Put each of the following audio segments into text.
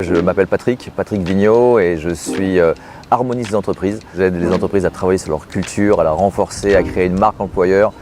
Je m'appelle Patrick Vigneault et je suis harmoniste d'entreprise. J'aide les entreprises à travailler sur leur culture, à la renforcer, à créer une marque employeur.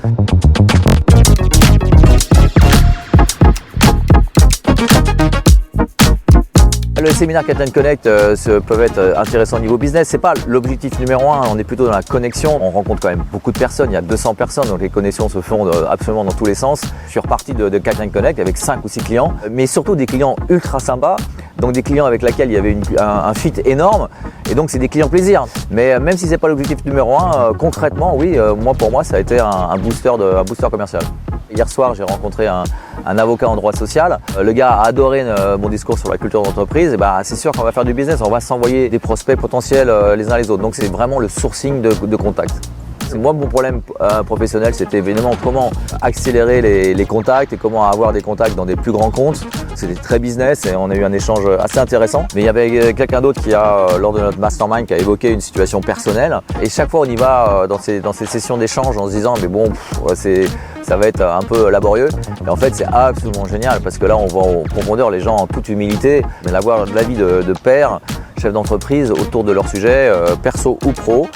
Le séminaire Catch & Connect peuvent être intéressants au niveau business. C'est pas l'objectif numéro 1, on est plutôt dans la connexion. On rencontre quand même beaucoup de personnes, il y a 200 personnes, donc les connexions se font absolument dans tous les sens. Je suis reparti de Catch & Connect avec 5 ou 6 clients, mais surtout des clients ultra sympas, donc des clients avec lesquels il y avait un fit énorme, et donc c'est des clients plaisir. Mais même si c'est pas l'objectif numéro 1, concrètement, oui, pour moi ça a été un booster commercial. Hier soir, j'ai rencontré un avocat en droit social. Le gars a adoré mon discours sur la culture d'entreprise. Et c'est sûr qu'on va faire du business, on va s'envoyer des prospects potentiels les uns les autres. Donc c'est vraiment le sourcing de contacts. Moi, mon problème professionnel, c'était évidemment comment accélérer les contacts et comment avoir des contacts dans des plus grands comptes. C'était très business et on a eu un échange assez intéressant. Mais il y avait quelqu'un d'autre qui lors de notre mastermind, qui a évoqué une situation personnelle. Et chaque fois, on y va dans ces sessions d'échange en se disant, mais bon, ça va être un peu laborieux. Et en fait, c'est absolument génial parce que là, on va en profondeur les gens en toute humilité, mais l'avoir de l'avis de pairs, chefs d'entreprise autour de leur sujet, perso ou pro.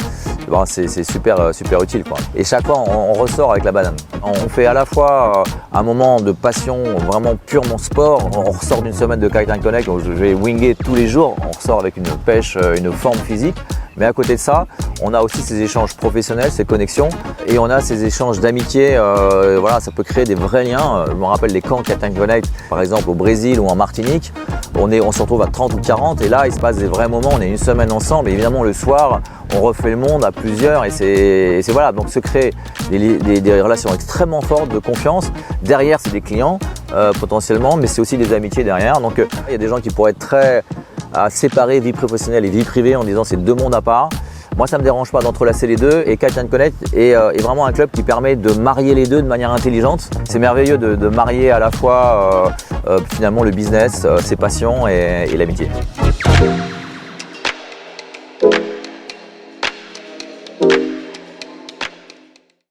C'est super utile, quoi. Et chaque fois, on ressort avec la banane. On fait à la fois un moment de passion vraiment purement sport. On ressort d'une semaine de Catch & Connect où je vais winger tous les jours. On ressort avec une pêche, une forme physique. Mais à côté de ça, on a aussi ces échanges professionnels, ces connexions, et on a ces échanges d'amitié. Ça peut créer des vrais liens. Je me rappelle les camps Catch & Connect, par exemple au Brésil ou en Martinique. On se retrouve à 30 ou 40 et là, il se passe des vrais moments. On est une semaine ensemble et évidemment le soir, on refait le monde à plusieurs et voilà. Donc se créer des relations extrêmement fortes de confiance. Derrière, c'est des clients potentiellement, mais c'est aussi des amitiés derrière. Donc il y a des gens qui pourraient être très à séparer vie professionnelle et vie privée en disant c'est deux mondes à part. Moi, ça ne me dérange pas d'entrelacer les deux et Catch & Connect est vraiment un club qui permet de marier les deux de manière intelligente. C'est merveilleux de marier à la fois finalement le business, ses passions et l'amitié.